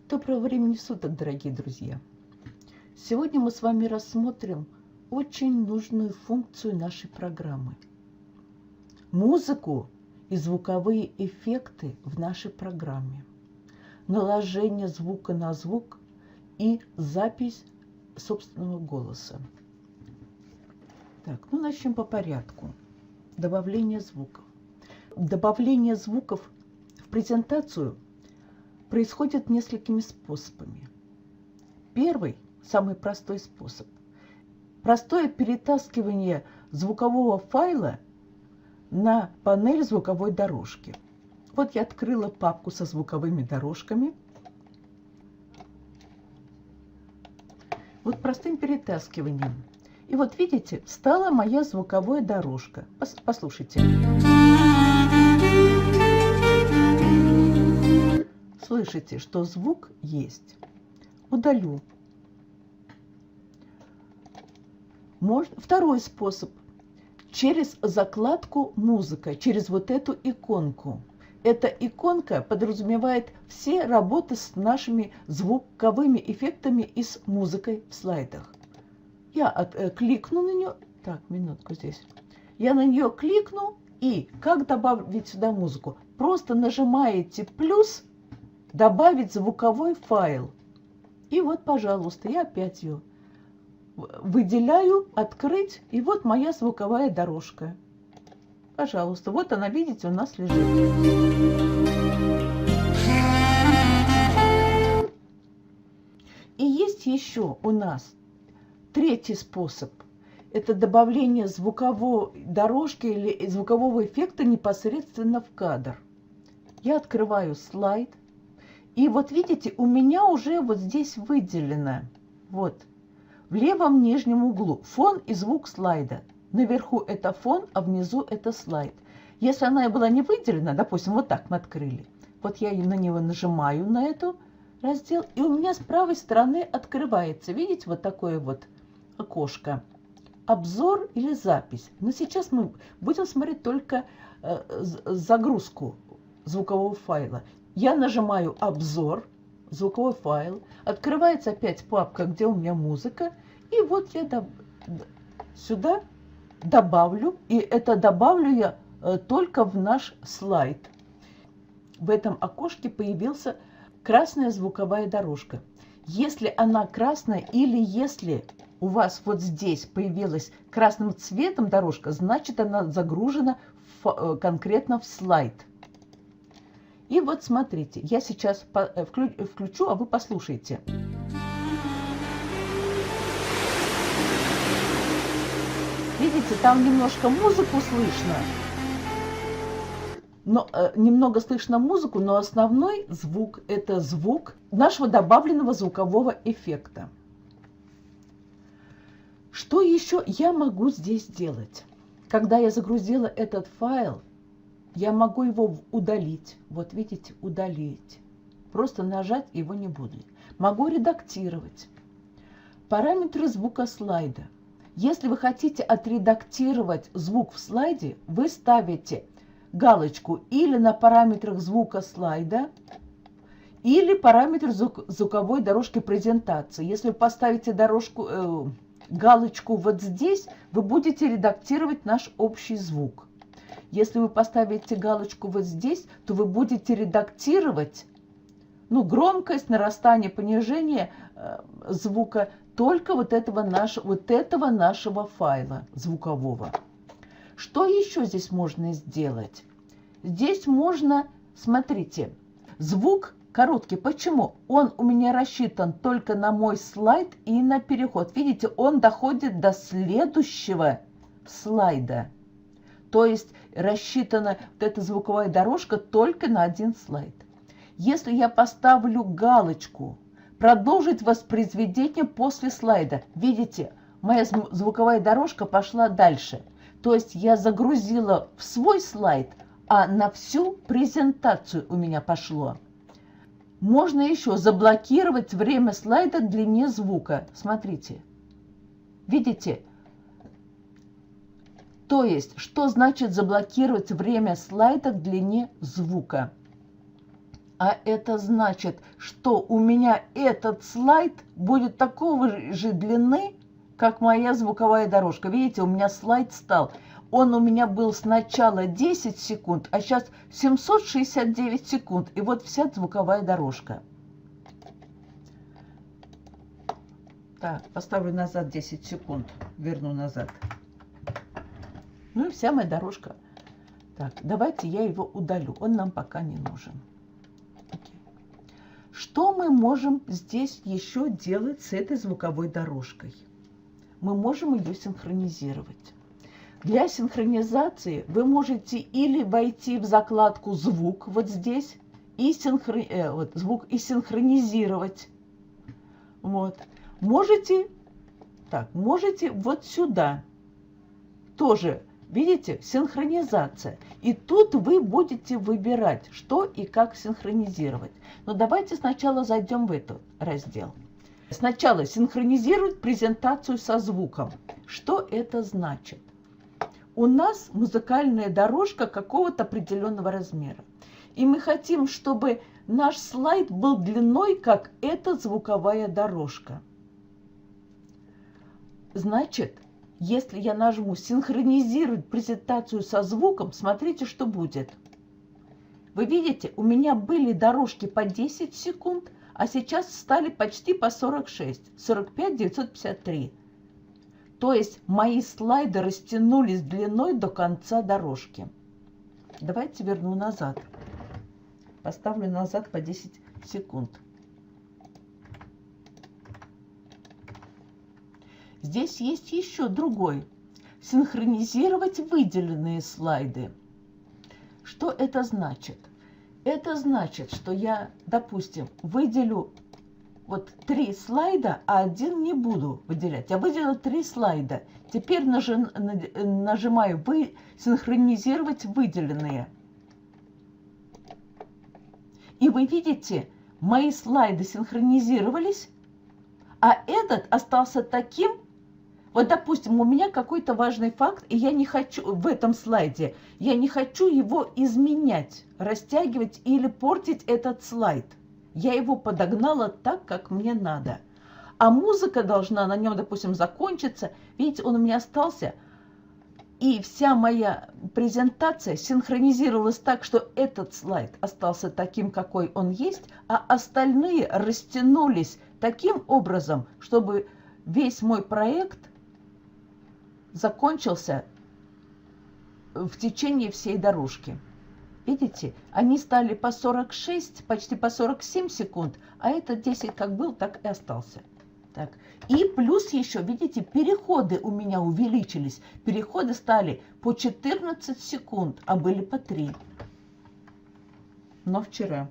Доброго времени суток, дорогие друзья! Сегодня мы с вами рассмотрим очень нужную функцию нашей программы. Музыку и звуковые эффекты в нашей программе. Наложение звука на звук и запись собственного голоса. Так, начнем по порядку. Добавление звуков. Добавление звуков в презентацию происходит несколькими способами. Первый, самый простой способ. Простое перетаскивание звукового файла на панель звуковой дорожки. Вот я открыла папку со звуковыми дорожками. Вот простым перетаскиванием. И вот видите, стала моя звуковая дорожка. Послушайте. Слышите, что звук есть. Удалю. Второй способ. Через закладку «Музыка», через вот эту иконку. Эта иконка подразумевает все работы с нашими звуковыми эффектами и с музыкой в слайдах. Я кликну на нее. Так, минутку здесь. Я на нее кликну, и как добавить сюда музыку? Просто нажимаете плюс, добавить звуковой файл. И вот, пожалуйста, я опять ее выделяю, открыть, и вот моя звуковая дорожка. Пожалуйста, вот она, видите, у нас лежит. И есть еще у нас третий способ. Это добавление звуковой дорожки или звукового эффекта непосредственно в кадр. Я открываю слайд. И вот видите, у меня уже вот здесь выделено, вот, в левом нижнем углу фон и звук слайда. Наверху это фон, а внизу это слайд. Если она была не выделена, допустим, вот так мы открыли, вот я на него нажимаю, на эту раздел, и у меня с правой стороны открывается, видите, вот такое вот окошко. Обзор или запись. Но сейчас мы будем смотреть только загрузку звукового файла. Я нажимаю «Обзор», звуковой файл, открывается опять папка, где у меня музыка, и вот я сюда добавлю, и это добавлю я только в наш слайд. В этом окошке появилась красная звуковая дорожка. Если она красная или если у вас вот здесь появилась красным цветом дорожка, значит она загружена конкретно в слайд. И вот смотрите, я сейчас включу, а вы послушайте. Видите, там немножко музыку слышно. Немного слышно музыку, но основной звук – это звук нашего добавленного звукового эффекта. Что еще я могу здесь делать? Когда я загрузила этот файл, я могу его удалить. Вот видите, удалить. Просто нажать его не буду. Могу редактировать. Параметры звука слайда. Если вы хотите отредактировать звук в слайде, вы ставите галочку или на параметрах звука слайда, или параметр звуковой дорожки презентации. Если вы поставите галочку вот здесь, вы будете редактировать наш общий звук. Если вы поставите галочку вот здесь, то вы будете редактировать громкость, нарастание, понижение звука только вот этого нашего файла звукового. Что еще здесь можно сделать? Здесь можно, смотрите, звук короткий. Почему? Он у меня рассчитан только на мой слайд и на переход. Видите, он доходит до следующего слайда. То есть рассчитана вот эта звуковая дорожка только на один слайд. Если я поставлю галочку «Продолжить воспроизведение после слайда», видите, моя звуковая дорожка пошла дальше. То есть я загрузила в свой слайд, а на всю презентацию у меня пошло. Можно еще заблокировать время слайда к длине звука. Смотрите. Видите? То есть, что значит заблокировать время слайда к длине звука? А это значит, что у меня этот слайд будет такого же длины, как моя звуковая дорожка. Видите, у меня слайд стал. Он у меня был сначала 10 секунд, а сейчас 769 секунд. И вот вся звуковая дорожка. Так, поставлю назад 10 секунд. Верну назад. Ну и вся моя дорожка. Так, давайте я его удалю. Он нам пока не нужен. Что мы можем здесь еще делать с этой звуковой дорожкой? Мы можем ее синхронизировать. Для синхронизации вы можете или войти в закладку «Звук» вот здесь, и звук и синхронизировать. Вот. Можете вот сюда тоже. Видите, синхронизация. И тут вы будете выбирать, что и как синхронизировать. Но давайте сначала зайдем в этот раздел. Сначала синхронизировать презентацию со звуком. Что это значит? У нас музыкальная дорожка какого-то определенного размера. И мы хотим, чтобы наш слайд был длиной, как эта звуковая дорожка. Значит, если я нажму «Синхронизировать презентацию со звуком», смотрите, что будет. Вы видите, у меня были дорожки по 10 секунд, а сейчас стали почти по 46, 45, 953. То есть мои слайды растянулись длиной до конца дорожки. Давайте верну назад. Поставлю назад по 10 секунд. Здесь есть еще другой. Синхронизировать выделенные слайды. Что это значит? Это значит, что я, допустим, выделю вот 3 слайда, а один не буду выделять. Я выделила 3 слайда. Теперь нажимаю «Синхронизировать выделенные». И вы видите, мои слайды синхронизировались, а этот остался таким. Вот, допустим, у меня какой-то важный факт, и я не хочу в этом слайде, я не хочу его изменять, растягивать или портить этот слайд. Я его подогнала так, как мне надо. А музыка должна на нем, допустим, закончиться. Видите, он у меня остался. И вся моя презентация синхронизировалась так, что этот слайд остался таким, какой он есть, а остальные растянулись таким образом, чтобы весь мой проект закончился в течение всей дорожки. Видите, они стали по 46, почти по 47 секунд, а этот 10 как был, так и остался. Так. И плюс еще, видите, переходы у меня увеличились. Переходы стали по 14 секунд, а были по 3. Но вчера.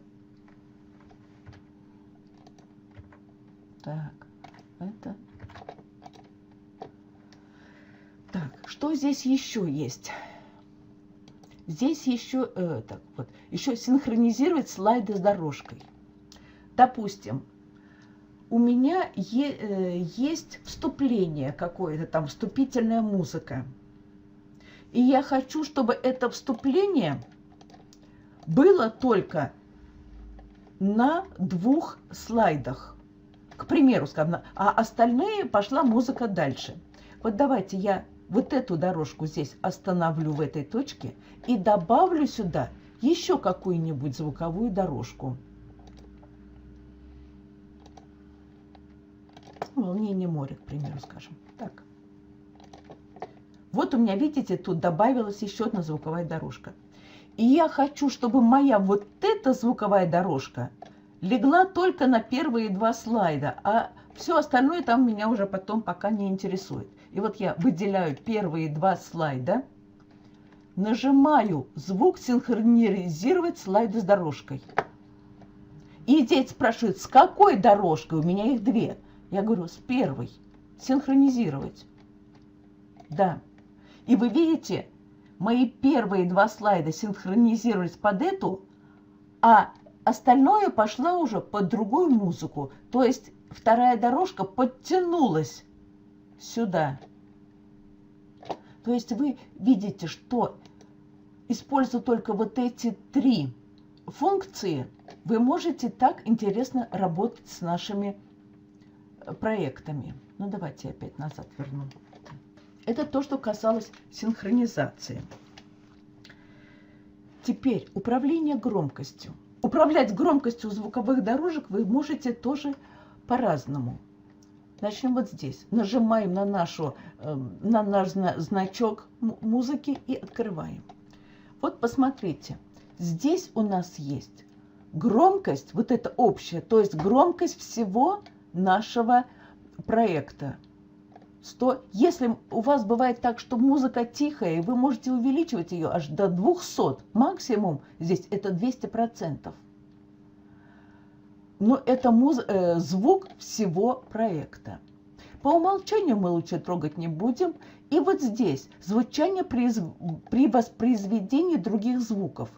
Так, это... Так, что здесь еще есть? Здесь еще, еще синхронизировать слайды с дорожкой. Допустим, у меня есть вступление какое-то, там вступительная музыка. И я хочу, чтобы это вступление было только на 2 слайдах. К примеру, скажем, а остальные пошла музыка дальше. Вот давайте я вот эту дорожку здесь остановлю в этой точке и добавлю сюда еще какую-нибудь звуковую дорожку. Волнение моря, к примеру, скажем. Так. Вот у меня, видите, тут добавилась еще одна звуковая дорожка. И я хочу, чтобы моя вот эта звуковая дорожка легла только на первые 2 слайда, а все остальное там меня уже потом пока не интересует. И вот я выделяю первые 2 слайда, нажимаю звук «Синхронизировать слайды с дорожкой». И дети спрашивают, с какой дорожкой? У меня их 2. Я говорю, с первой. Синхронизировать. Да. И вы видите, мои первые 2 слайда синхронизировались под эту, а остальное пошло уже под другую музыку. То есть вторая дорожка подтянулась сюда. То есть вы видите, что используя только вот эти 3 функции, вы можете так интересно работать с нашими проектами. Ну, давайте я опять назад верну. Это то, что касалось синхронизации. Теперь управление громкостью. Управлять громкостью звуковых дорожек вы можете тоже по-разному. Начнем вот здесь. Нажимаем на наш значок музыки и открываем. Вот посмотрите. Здесь у нас есть громкость, вот это общая, то есть громкость всего нашего проекта. Если у вас бывает так, что музыка тихая, и вы можете увеличивать ее аж до 200, максимум здесь это 200%. Но это звук всего проекта. По умолчанию мы лучше трогать не будем. И вот здесь звучание при воспроизведении других звуков.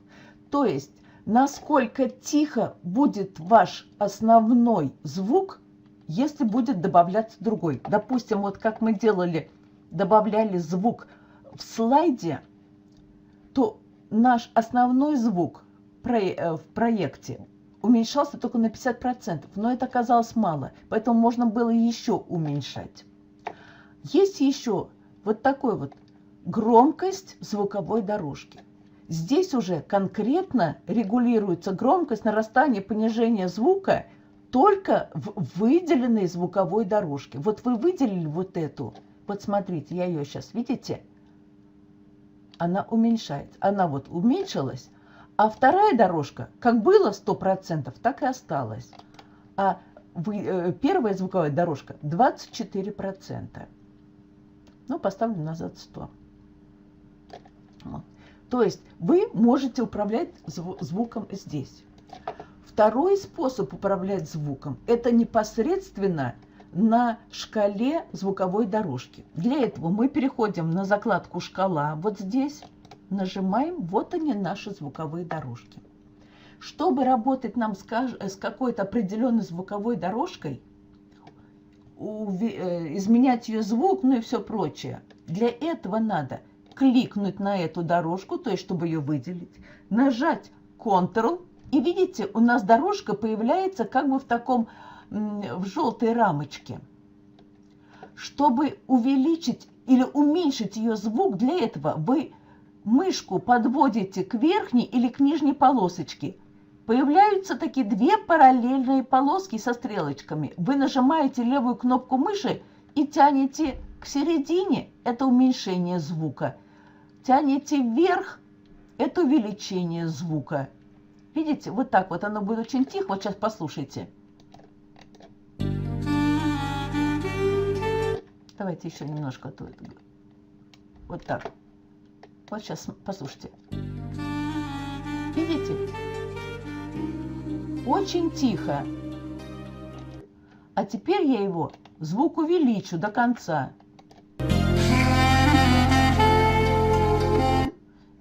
То есть, насколько тихо будет ваш основной звук, если будет добавляться другой. Допустим, вот как мы добавляли звук в слайде, то наш основной звук в проекте уменьшался только на 50%, но это оказалось мало, поэтому можно было еще уменьшать. Есть еще вот такой вот громкость звуковой дорожки. Здесь уже конкретно регулируется громкость, нарастание, понижение звука только в выделенной звуковой дорожке. Вот вы выделили вот эту, вот смотрите, я ее сейчас, видите, она уменьшается, она вот уменьшилась, а вторая дорожка, как было 100%, так и осталась. А первая звуковая дорожка 24%. Ну, поставлю назад 100. Вот. То есть вы можете управлять звуком здесь. Второй способ управлять звуком – это непосредственно на шкале звуковой дорожки. Для этого мы переходим на закладку «Шкала» вот здесь, нажимаем, вот они наши звуковые дорожки. Чтобы работать нам с какой-то определенной звуковой дорожкой, изменять ее звук, ну и все прочее, для этого надо кликнуть на эту дорожку, то есть чтобы ее выделить, нажать Ctrl, и видите, у нас дорожка появляется как бы в желтой рамочке. Чтобы увеличить или уменьшить ее звук, для этого вы мышку подводите к верхней или к нижней полосочке. Появляются такие две параллельные полоски со стрелочками. Вы нажимаете левую кнопку мыши и тянете к середине, это уменьшение звука. Тянете вверх, это увеличение звука. Видите, вот так вот оно будет очень тихо. Вот сейчас послушайте. Давайте еще немножко. Вот так. Вот сейчас послушайте. Видите? Очень тихо. А теперь я его звук увеличу до конца.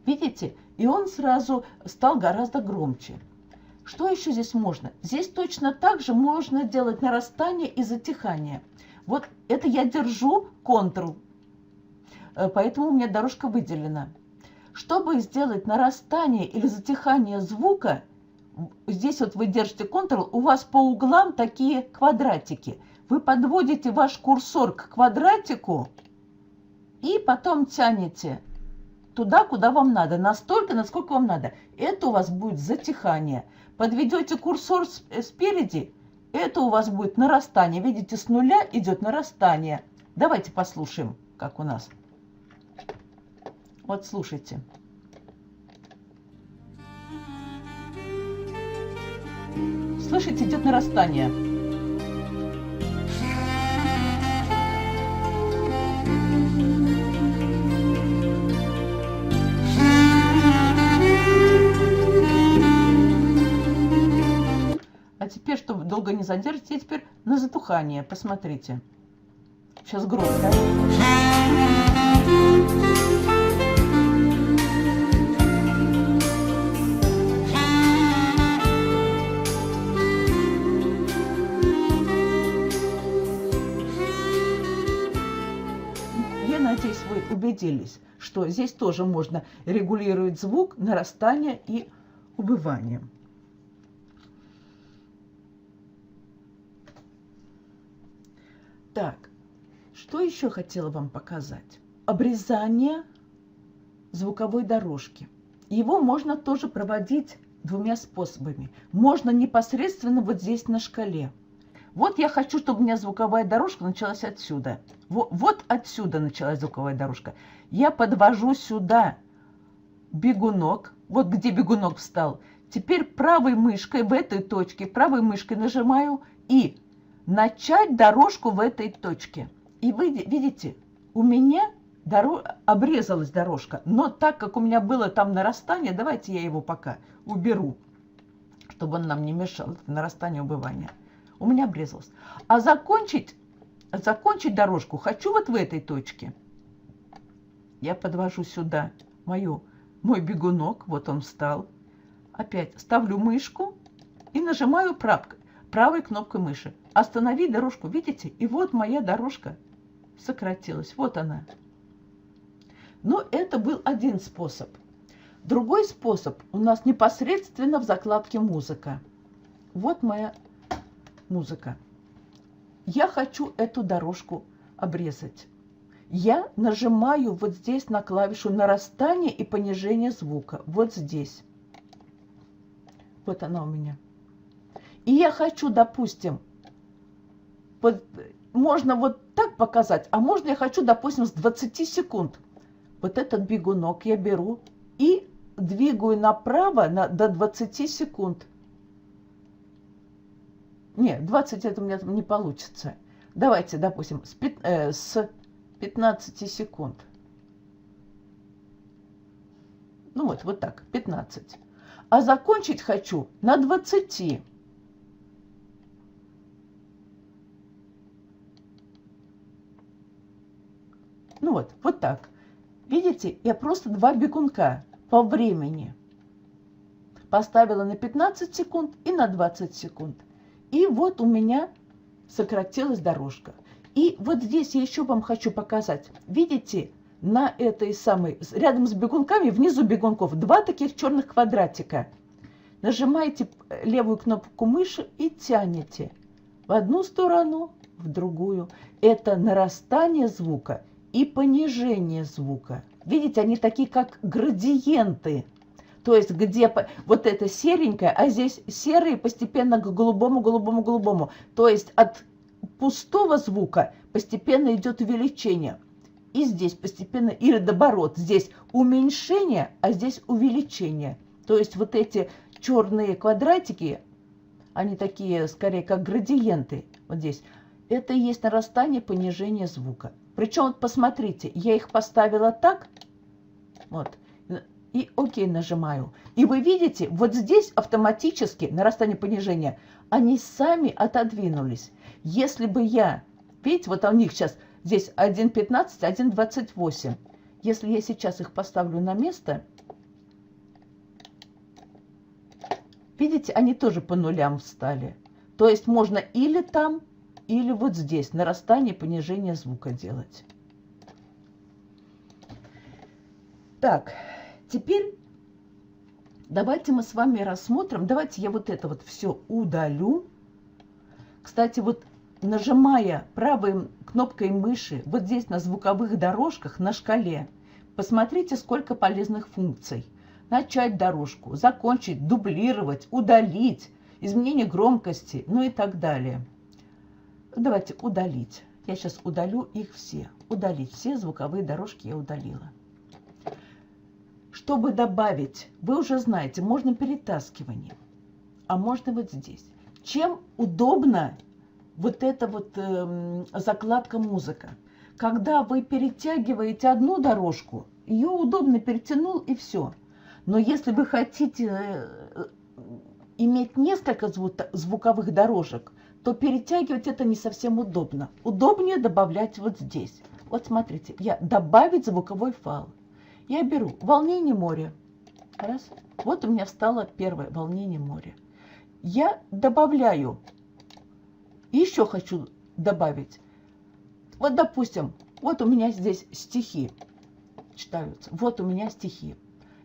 Видите? И он сразу стал гораздо громче. Что еще здесь можно? Здесь точно так же можно делать нарастание и затихание. Вот это я держу Ctrl, поэтому у меня дорожка выделена. Чтобы сделать нарастание или затихание звука, здесь вот вы держите Ctrl, у вас по углам такие квадратики. Вы подводите ваш курсор к квадратику и потом тянете туда, куда вам надо, настолько, насколько вам надо. Это у вас будет затихание. Подведете курсор спереди, это у вас будет нарастание. Видите, с нуля идет нарастание. Давайте послушаем, как у нас. Вот слушайте. Слышите, идет нарастание. А теперь, чтобы долго не задержать, я теперь на затухание. Посмотрите. Сейчас громко. Я надеюсь, вы убедились, что здесь тоже можно регулировать звук, нарастание и убывание. Так, что еще хотела вам показать? Обрезание звуковой дорожки. Его можно тоже проводить двумя способами. Можно непосредственно вот здесь на шкале. Вот я хочу, чтобы у меня звуковая дорожка началась отсюда. Вот отсюда началась звуковая дорожка. Я подвожу сюда бегунок, вот где бегунок встал. Теперь правой мышкой в этой точке, правой мышкой нажимаю и начать дорожку в этой точке. И вы видите, у меня обрезалась дорожка. Но так как у меня было там нарастание, давайте я его пока уберу, чтобы он нам не мешал, это нарастание убывания. У меня обрезалось. А закончить дорожку хочу вот в этой точке. Я подвожу сюда мой бегунок, вот он встал. Опять ставлю мышку и нажимаю правой кнопкой мыши. Остановить дорожку, видите? И вот моя дорожка сократилась. Вот она. Но это был один способ. Другой способ у нас непосредственно в закладке музыка. Вот моя музыка. Я хочу эту дорожку обрезать. Я нажимаю вот здесь на клавишу нарастания и понижения звука. Вот здесь. Вот она у меня. И я хочу, допустим, можно вот так показать, а можно я хочу, допустим, с 20 секунд. Вот этот бегунок я беру и двигаю направо до 20 секунд. Нет, 20 это у меня не получится. Давайте, допустим, с 15 секунд. Ну вот так, 15. А закончить хочу на 20. Ну вот так. Видите, я просто два бегунка по времени поставила на 15 секунд и на 20 секунд. И вот у меня сократилась дорожка. И вот здесь я еще вам хочу показать. Видите, на этой самой, рядом с бегунками, внизу бегунков, два таких черных квадратика. Нажимаете левую кнопку мыши и тянете в одну сторону, в другую. Это нарастание звука и понижение звука. Видите, они такие как градиенты. То есть, где вот это серенькое, а здесь серые постепенно к голубому, голубому, голубому. То есть, от пустого звука постепенно идет увеличение. И здесь постепенно, или наоборот, здесь уменьшение, а здесь увеличение. То есть, вот эти черные квадратики, они такие, скорее, как градиенты. Вот здесь. Это и есть нарастание, понижение звука. Причем, вот посмотрите, я их поставила так, вот, и ОК нажимаю. И вы видите, вот здесь автоматически нарастание, понижение, они сами отодвинулись. Если бы я, видите, вот у них сейчас здесь 1.15, 1.28. Если я сейчас их поставлю на место, видите, они тоже по нулям встали. То есть можно или там, или вот здесь нарастание, понижение звука делать. Так, теперь давайте мы с вами рассмотрим. Давайте я вот это вот все удалю. Кстати, вот нажимая правой кнопкой мыши вот здесь на звуковых дорожках на шкале, посмотрите, сколько полезных функций. Начать дорожку, закончить, дублировать, удалить, изменение громкости, ну и так далее. Давайте удалить. Я сейчас удалю их все. Удалить все звуковые дорожки я удалила. Чтобы добавить, вы уже знаете, можно перетаскивание, а можно вот здесь. Чем удобна вот эта вот закладка музыка? Когда вы перетягиваете одну дорожку, ее удобно перетянул и все. Но если вы хотите иметь несколько звуковых дорожек, то перетягивать это не совсем удобно. Удобнее добавлять вот здесь. Вот смотрите, я добавить звуковой файл. Я беру волнение моря. Раз. Вот у меня встало первое волнение моря. Я добавляю. Еще хочу добавить. Вот, допустим, вот у меня здесь стихи читаются. Вот у меня стихи.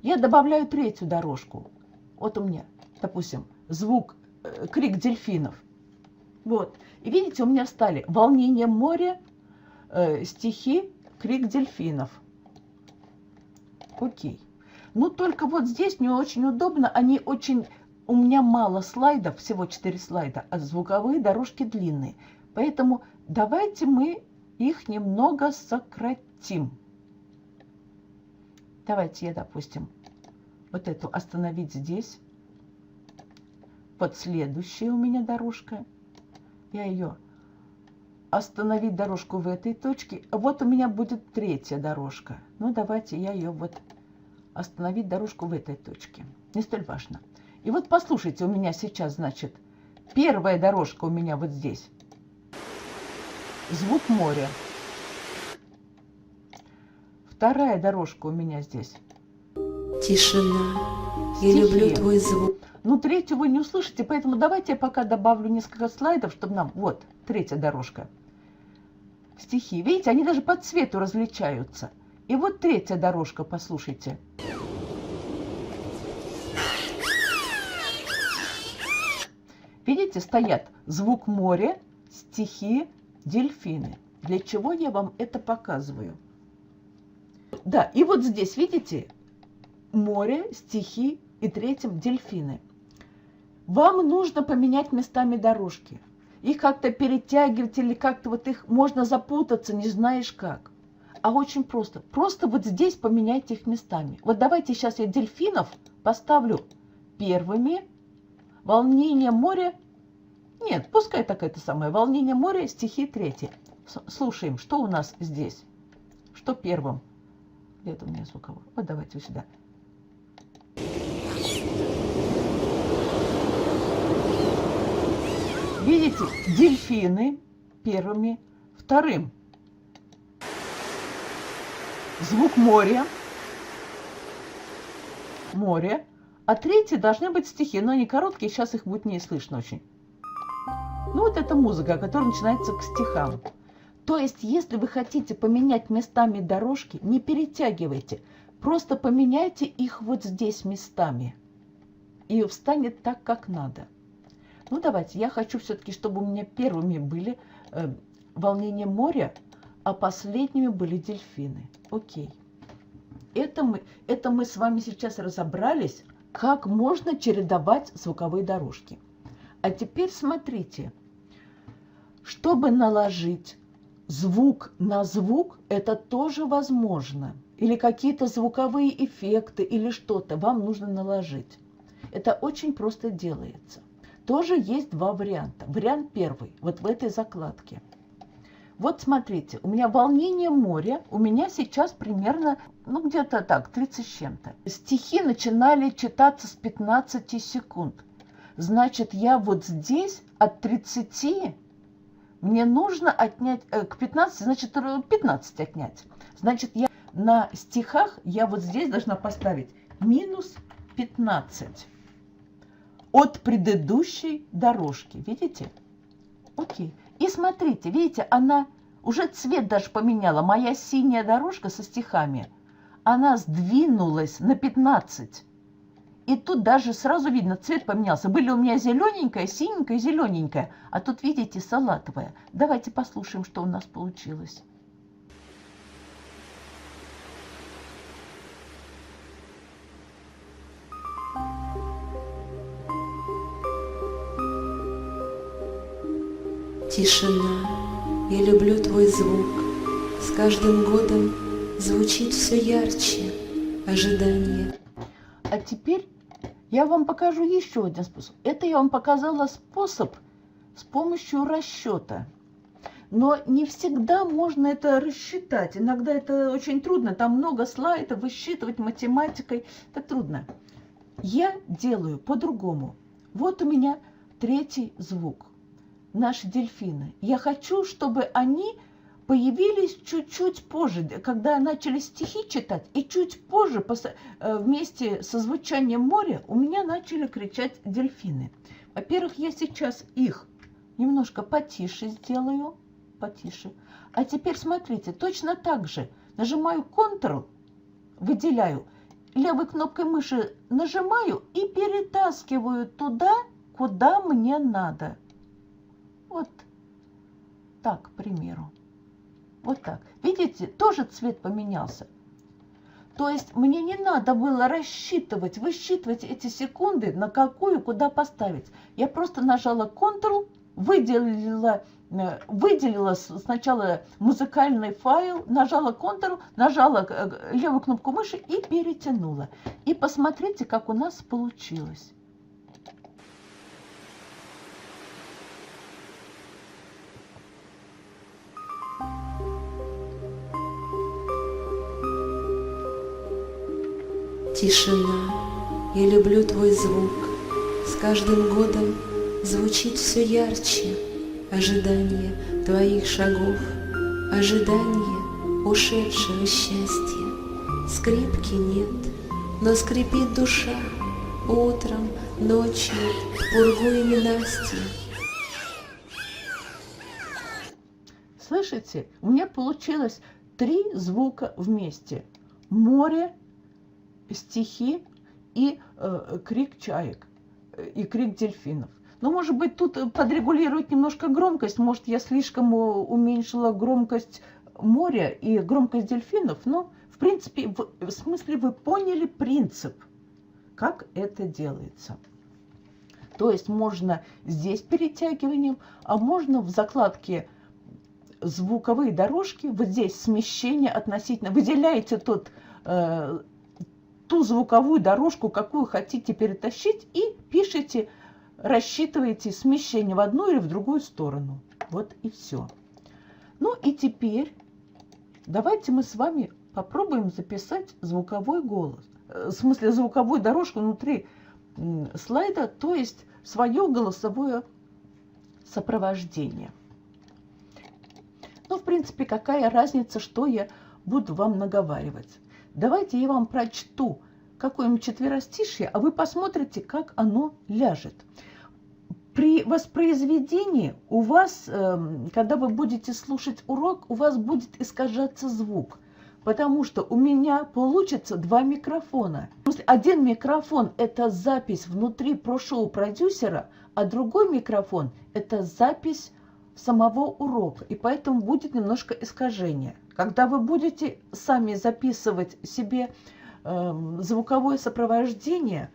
Я добавляю третью дорожку. Вот у меня, допустим, звук, крик дельфинов. Вот. И видите, у меня встали волнение моря, стихи, крик дельфинов. Окей. Ну, только вот здесь не очень удобно. Они очень... У меня мало слайдов, всего 4 слайда, а звуковые дорожки длинные. Поэтому давайте мы их немного сократим. Давайте я, допустим, вот эту остановить здесь. Вот следующая у меня дорожка. Я ее остановить дорожку в этой точке. Вот у меня будет 3-я дорожка. Ну, давайте я ее вот остановить дорожку в этой точке. Не столь важно. И вот послушайте, у меня сейчас, значит, 1-я дорожка у меня вот здесь. Звук моря. 2-я дорожка у меня здесь. Тишина. Стихи. Я люблю твой звук. Ну, 3-ю вы не услышите, поэтому давайте я пока добавлю несколько слайдов, чтобы нам... Вот, 3-я дорожка. Стихи. Видите, они даже по цвету различаются. И вот 3-я дорожка, послушайте. Видите, стоят звук моря, стихи, дельфины. Для чего я вам это показываю? Да, и вот здесь, видите, море, стихи и 3-м дельфины. Вам нужно поменять местами дорожки. Их как-то перетягивать или как-то вот их можно запутаться, не знаешь как. А очень просто. Просто вот здесь поменяйте их местами. Вот давайте сейчас я дельфинов поставлю первыми. Волнение моря. Нет, пускай так это самое. Волнение моря, стихи 3. Слушаем, что у нас здесь. Что первым? Где это у меня звуковой? Вот давайте вот сюда. Видите, дельфины первыми, 2-м звук моря, море, а 3-й должны быть стихи, но они короткие, сейчас их будет не слышно очень. Ну вот это музыка, которая начинается к стихам. То есть, если вы хотите поменять местами дорожки, не перетягивайте, просто поменяйте их вот здесь местами, и встанет так, как надо. Ну, давайте, я хочу все-таки, чтобы у меня первыми были волнение моря, а последними были дельфины. Окей. Это мы с вами сейчас разобрались, как можно чередовать звуковые дорожки. А теперь смотрите. Чтобы наложить звук на звук, это тоже возможно. Или какие-то звуковые эффекты, или что-то вам нужно наложить. Это очень просто делается. Тоже есть 2 варианта. Вариант 1, вот в этой закладке. Вот смотрите, у меня волнение моря, у меня сейчас примерно, ну где-то так, 30 с чем-то. Стихи начинали читаться с 15 секунд. Значит, я вот здесь от 30, мне нужно отнять, к 15, значит, 15 отнять. Значит, я на стихах, я вот здесь должна поставить минус 15. От предыдущей дорожки. Видите? Окей. И смотрите, видите, она уже цвет даже поменяла. Моя синяя дорожка со стихами, она сдвинулась на 15. И тут даже сразу видно, цвет поменялся. Были у меня зелененькая, синенькая, зелененькая. А тут, видите, салатовая. Давайте послушаем, что у нас получилось. Тишина. Я люблю твой звук. С каждым годом звучит все ярче ожидание. А теперь я вам покажу еще один способ. Это я вам показала способ с помощью расчета. Но не всегда можно это рассчитать. Иногда это очень трудно. Там много слайдов, высчитывать математикой. Это трудно. Я делаю по-другому. Вот у меня 3-й звук. Наши дельфины. Я хочу, чтобы они появились чуть-чуть позже, когда начали стихи читать, и чуть позже, вместе со звучанием моря, у меня начали кричать дельфины. Во-первых, я сейчас их немножко потише сделаю, потише. А теперь смотрите, точно так же нажимаю Ctrl, выделяю, левой кнопкой мыши нажимаю и перетаскиваю туда, куда мне надо. так, к примеру. Вот так. Видите, тоже цвет поменялся. То есть мне не надо было рассчитывать, высчитывать эти секунды, на какую, куда поставить. Я просто нажала Ctrl, выделила сначала музыкальный файл, нажала Ctrl, нажала левую кнопку мыши и перетянула. И посмотрите, как у нас получилось. Тишина, я люблю твой звук, с каждым годом звучит все ярче. Ожидание твоих шагов, ожидание ушедшего счастья. Скрипки нет, но скрипит душа утром, ночью, пургу и ненастье. Слышите, у меня получилось 3 звука вместе. Море, стихи и крик чаек, и крик дельфинов. Но, может быть, тут подрегулировать немножко громкость. Может, я слишком уменьшила громкость моря и громкость дельфинов. Но, в принципе, в смысле вы поняли принцип, как это делается. То есть можно здесь перетягиванием, а можно в закладке звуковые дорожки, вот здесь смещение относительно. Выделяете ту звуковую дорожку, какую хотите перетащить, и пишите, рассчитываете смещение в одну или в другую сторону. Вот и все. Ну и теперь давайте мы с вами попробуем записать звуковой голос. В смысле, звуковую дорожку внутри слайда, то есть свое голосовое сопровождение. Ну, в принципе, какая разница, что я буду вам наговаривать. Давайте я вам прочту какое-нибудь четверостишье, а вы посмотрите, как оно ляжет. При воспроизведении у вас, когда вы будете слушать урок, у вас будет искажаться звук, потому что у меня получится 2 микрофона. Один микрофон – это запись внутри про-шоу-продюсера, а другой микрофон – это запись самого урока, и поэтому будет немножко искажение. Когда вы будете сами записывать себе звуковое сопровождение,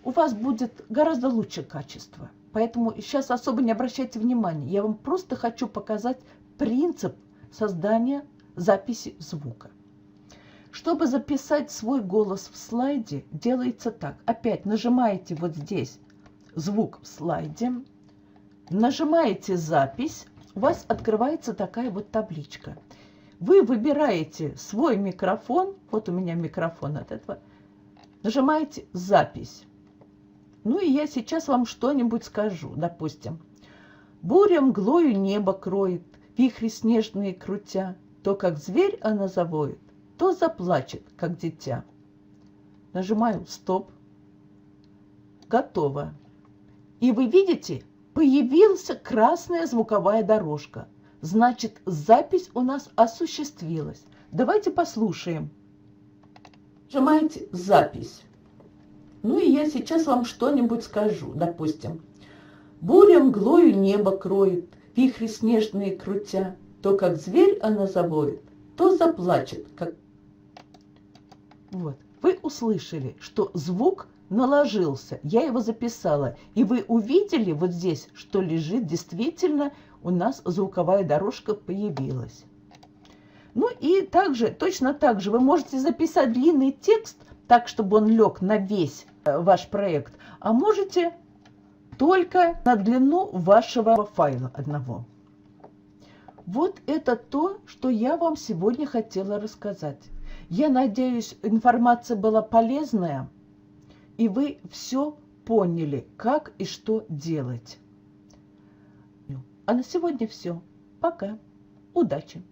у вас будет гораздо лучше качество. Поэтому сейчас особо не обращайте внимания. Я вам просто хочу показать принцип создания записи звука. Чтобы записать свой голос в слайде, делается так. Опять нажимаете вот здесь звук в слайде, нажимаете запись, у вас открывается такая вот табличка. Вы выбираете свой микрофон, вот у меня микрофон от этого, нажимаете запись. Ну и я сейчас вам что-нибудь скажу, допустим. Буря мглою небо кроет, вихри снежные крутя, то как зверь она завоет, то заплачет, как дитя. Нажимаю стоп. Готово. И вы видите, появилась красная звуковая дорожка. Значит, запись у нас осуществилась. Давайте послушаем. Нажимаете запись. Ну и я сейчас вам что-нибудь скажу. Допустим, буря мглою небо кроет, вихри снежные крутя, то как зверь она завоет, то заплачет, как... Вот. Вы услышали, что звук наложился, я его записала, и вы увидели вот здесь, что лежит, действительно у нас звуковая дорожка появилась. Ну и также, точно так же вы можете записать длинный текст, так, чтобы он лег на весь ваш проект, а можете только на длину вашего файла одного. Вот это то, что я вам сегодня хотела рассказать. Я надеюсь, информация была полезная, и вы все поняли, как и что делать. А на сегодня все. Пока. Удачи!